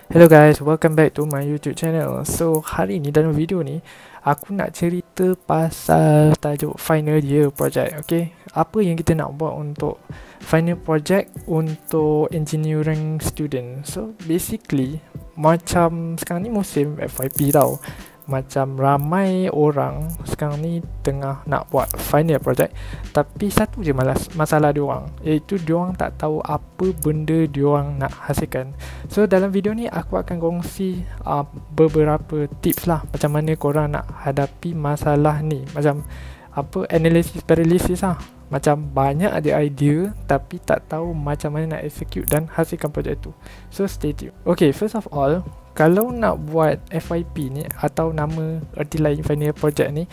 Hello guys, welcome back to my YouTube channel. So hari ni dalam video ni aku nak cerita pasal tajuk final year project. Okay, apa yang kita nak buat untuk final project untuk engineering student. So basically macam sekarang ni musim FYP tau. Macam ramai orang sekarang ni tengah nak buat final project, tapi satu je masalah diorang, iaitu diorang tak tahu apa benda diorang nak hasilkan. So dalam video ni aku akan kongsi beberapa tips lah macam mana korang nak hadapi masalah ni. Macam apa, analysis paralysis lah. Macam banyak ada idea tapi tak tahu macam mana nak execute dan hasilkan projek tu. So stay tuned. Okay, first of all, kalau nak buat FYP ni atau nama erti lain final project ni,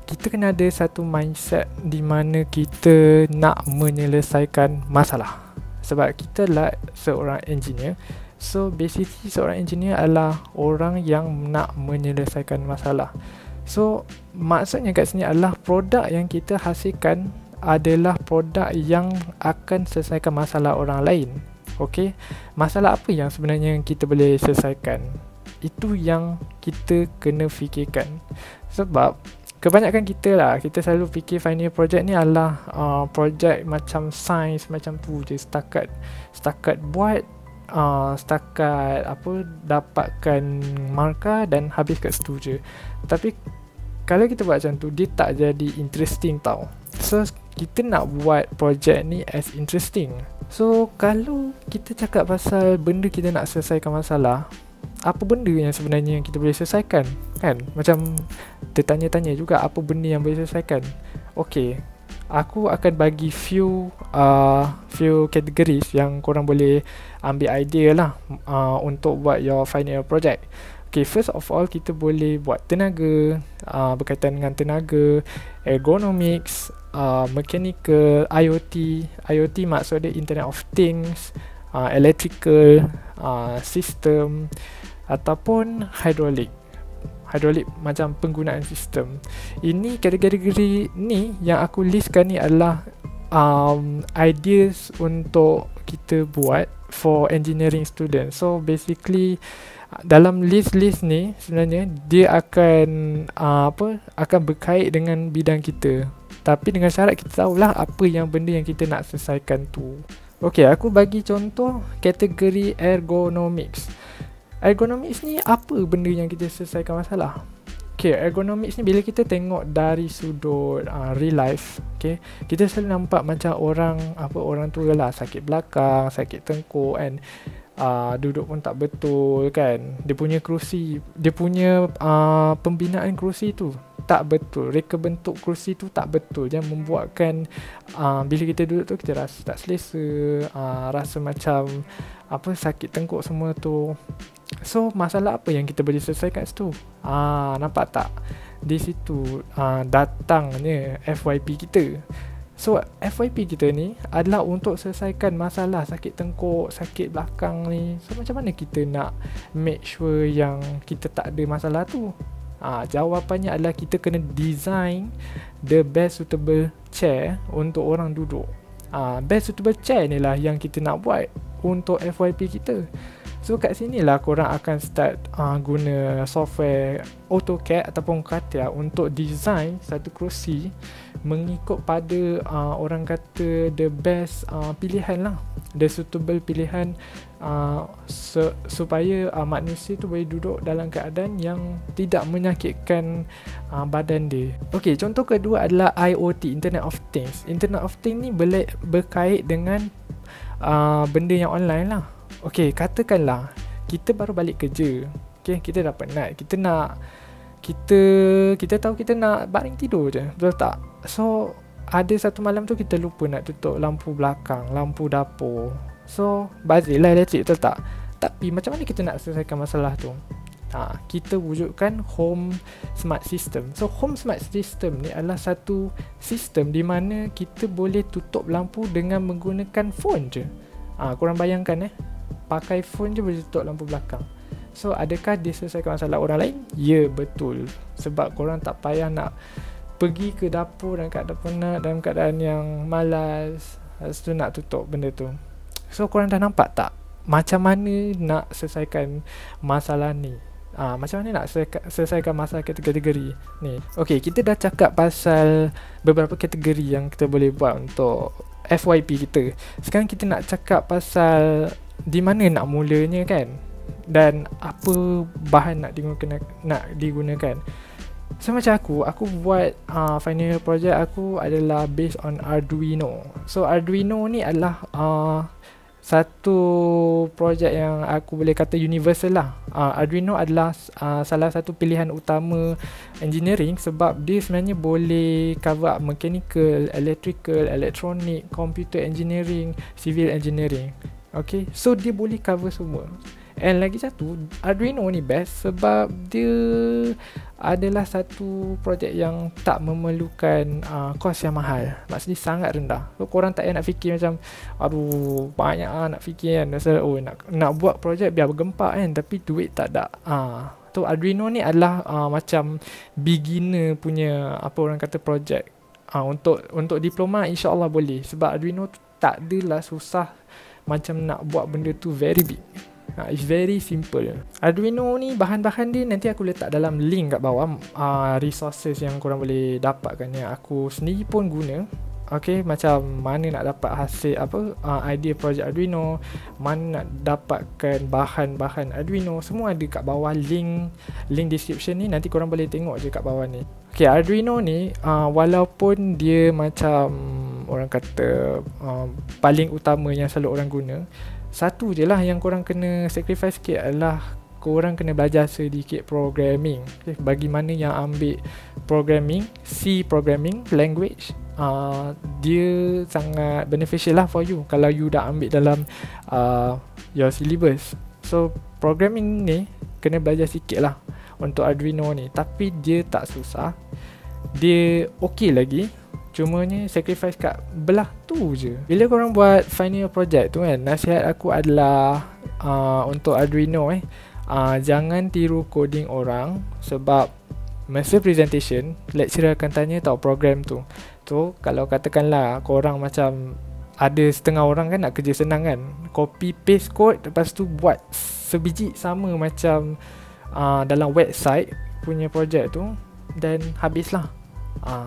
kita kena ada satu mindset di mana kita nak menyelesaikan masalah. Sebab kita lah seorang engineer. So basically seorang engineer adalah orang yang nak menyelesaikan masalah. So maksudnya kat sini adalah produk yang kita hasilkan adalah produk yang akan selesaikan masalah orang lain. Okey, masalah apa yang sebenarnya kita boleh selesaikan? Itu yang kita kena fikirkan. Sebab kebanyakan kita lah, kita selalu fikir final project ni adalah project macam sains macam tu je, setakat buat, setakat apa, dapatkan markah dan habis kat situ je. Tapi kalau kita buat macam tu, dia tak jadi interesting tau. So kita nak buat project ni as interesting. So kalau kita cakap pasal benda kita nak selesaikan masalah, apa benda yang sebenarnya yang kita boleh selesaikan, kan? Macam tertanya-tanya juga apa benda yang boleh selesaikan. Okay, aku akan bagi few categories yang korang boleh ambil idea lah untuk buat your final project. Okay, first of all, kita boleh buat tenaga, berkaitan dengan tenaga, ergonomics, mechanical, IoT maksud dia Internet of Things, electrical, system, ataupun hydraulic macam penggunaan sistem. Ini kategori ni yang aku listkan ni adalah ideas untuk kita buat for engineering student. So basically dalam list ni sebenarnya dia akan akan berkait dengan bidang kita, tapi dengan syarat kita tahulah apa yang benda yang kita nak selesaikan tu. Okay, aku bagi contoh kategori ergonomics. Ergonomics ni apa benda yang kita selesaikan masalah? Okay, ergonomics ni bila kita tengok dari sudut real life, okay, kita selalu nampak macam orang tua lah, sakit belakang, sakit tengkuk kan, duduk pun tak betul kan, dia punya kerusi, dia punya pembinaan kerusi tu tak betul, reka bentuk kerusi tu tak betul, yang membuatkan bila kita duduk tu kita rasa tak selesa, rasa macam sakit tengkuk semua tu. So masalah apa yang kita boleh selesaikan situ? Nampak tak? Di situ datangnya FYP kita. So FYP kita ni adalah untuk selesaikan masalah sakit tengkuk, sakit belakang ni. So macam mana kita nak make sure yang kita tak ada masalah tu? Jawapannya adalah kita kena design the best suitable chair untuk orang duduk. Best suitable chair ni lah yang kita nak buat untuk FYP kita. So kat sini lah korang akan start guna software AutoCAD ataupun CATIA untuk design satu kerusi mengikut pada orang kata the best pilihan lah, the suitable pilihan supaya manusia tu boleh duduk dalam keadaan yang tidak menyakitkan badan dia. Okay, contoh kedua adalah IoT, Internet of Things. Internet of Things ni berkait dengan benda yang online lah. Okay, katakanlah kita baru balik kerja. Okay, kita dah penat, kita tahu kita nak baring tidur je, betul tak? So ada satu malam tu kita lupa nak tutup lampu belakang, lampu dapur. So bazir lah elektrik, betul tak? Tapi macam mana kita nak selesaikan masalah tu? Kita wujudkan home smart system. So home smart system ni adalah satu sistem di mana kita boleh tutup lampu dengan menggunakan phone je. Korang bayangkan pakai phone je boleh tutup lampu belakang. So adakah dia selesaikan masalah orang lain? Ya, betul. Sebab korang tak payah nak pergi ke dapur dalam keadaan penat, dalam keadaan yang malas, lepas tu nak tutup benda tu. So korang dah nampak tak macam mana nak selesaikan masalah ni. Macam mana nak selesaikan masalah kategori ni. Okay, kita dah cakap pasal beberapa kategori yang kita boleh buat untuk FYP kita. Sekarang kita nak cakap pasal di mana nak mulanya kan, dan apa bahan nak digunakan. So macam aku buat final project aku adalah based on Arduino. So Arduino ni adalah satu projek yang aku boleh kata universal lah. Arduino adalah salah satu pilihan utama engineering sebab dia sebenarnya boleh cover up mechanical, electrical, electronic, computer engineering, civil engineering. Okay, so dia boleh cover semua. And lagi satu, Arduino ni best sebab dia adalah satu projek yang tak memerlukan kos yang mahal. Maksudnya sangat rendah. So korang tak payah nak fikir macam aduh banyak nak fikir kan, pasal nak buat projek biar bergempak kan, tapi duit tak ada. So Arduino ni adalah macam beginner punya apa orang kata projek. Untuk diploma insya-Allah boleh sebab Arduino tu tak adalah susah macam nak buat benda tu very big. It's very simple. Arduino ni bahan-bahan dia nanti aku letak dalam link kat bawah, resources yang korang boleh dapatkan yang aku sendiri pun guna. Okay, macam mana nak dapat hasil idea project Arduino, mana nak dapatkan bahan-bahan Arduino, semua ada kat bawah link description ni, nanti korang boleh tengok je kat bawah ni. Okay, Arduino ni walaupun dia macam orang kata paling utama yang selalu orang guna, satu je lah yang korang kena sacrifice sikit adalah korang kena belajar sedikit programming. Okay, bagi mana yang ambil programming, C programming language, dia sangat beneficial lah for you kalau you dah ambil dalam your syllabus. So programming ni kena belajar sikit lah untuk Arduino ni, tapi dia tak susah, dia okey lagi. Cumanya sacrifice kat belah tu je. Bila korang buat final project tu kan, nasihat aku adalah untuk Arduino jangan tiru coding orang sebab masa presentation lecturer akan tanya tau program tu. So kalau katakanlah korang macam ada setengah orang kan nak kerja senang kan, copy paste code lepas tu buat sebiji sama macam dalam website punya project tu, dan habislah.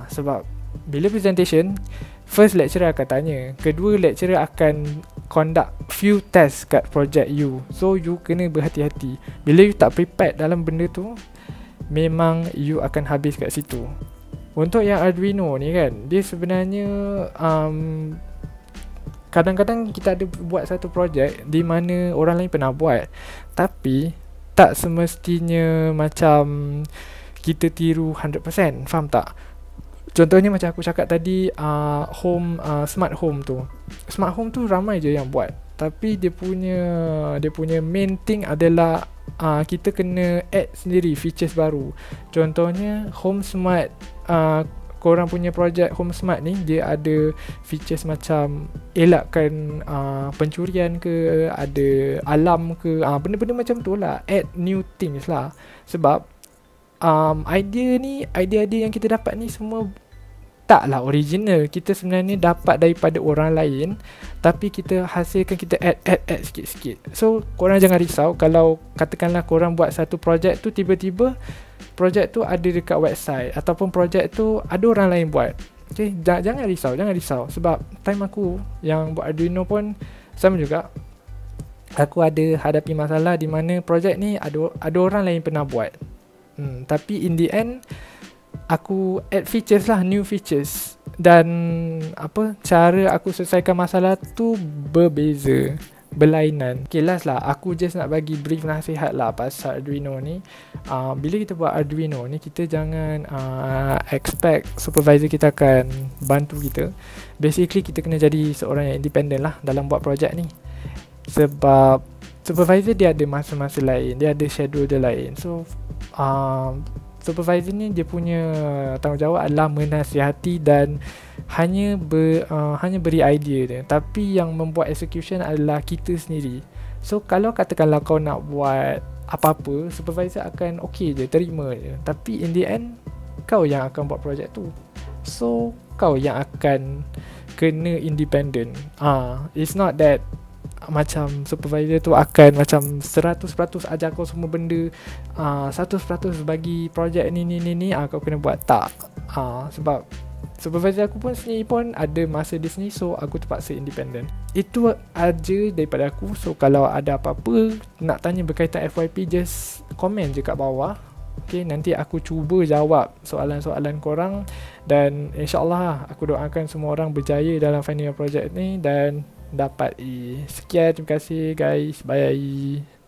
Sebab bila presentation, first lecturer akan tanya, kedua lecturer akan conduct few tests kat project you. So you kena berhati-hati. Bila you tak prepared dalam benda tu, memang you akan habis kat situ. Untuk yang Arduino ni kan, dia sebenarnya kadang-kadang kita ada buat satu project di mana orang lain pernah buat, tapi tak semestinya macam kita tiru 100%, faham tak? Contohnya macam aku cakap tadi, smart home tu. Smart home tu ramai je yang buat, tapi dia punya main thing adalah kita kena add sendiri features baru. Contohnya home smart, korang punya project home smart ni dia ada features macam elakkan pencurian ke, ada alarm ke, benda-benda macam tu lah. Add new things lah. Sebab idea yang kita dapat ni semua taklah original. Kita sebenarnya dapat daripada orang lain, tapi kita hasilkan, kita add sikit-sikit. So korang jangan risau kalau katakanlah korang buat satu projek tu, tiba-tiba projek tu ada dekat website ataupun projek tu ada orang lain buat. Okay, jangan risau sebab time aku yang buat Arduino pun sama juga. Aku ada hadapi masalah di mana projek ni ada orang lain pernah buat. Tapi in the end aku add features lah, new features, dan cara aku selesaikan masalah tu berbeza, berlainan. Okay, last lah, aku just nak bagi brief nasihat lah pasal Arduino ni. Bila kita buat Arduino ni, kita jangan expect supervisor kita akan bantu kita. Basically kita kena jadi seorang yang independent lah dalam buat projek ni, sebab supervisor dia ada masa-masa lain, dia ada schedule dia lain. So supervisor ni dia punya tanggungjawab adalah menasihati dan hanya beri idea dia, tapi yang membuat execution adalah kita sendiri. So kalau katakanlah kau nak buat apa-apa, supervisor akan okay je, terima je, tapi in the end kau yang akan buat projek tu. So kau yang akan kena independent. It's not that macam supervisor tu akan macam 100% ajar kau semua benda, 100% bagi projek ni kau kena buat. Tak, sebab supervisor aku pun sendiri pun ada masa dia sendiri, so aku terpaksa independent. Itu aja daripada aku. So kalau ada apa-apa nak tanya berkaitan FYP, just komen je kat bawah. Okay, nanti aku cuba jawab soalan-soalan korang. Dan insyaAllah aku doakan semua orang berjaya dalam final year project ni dan dapat E. Sekian, terima kasih guys, bye.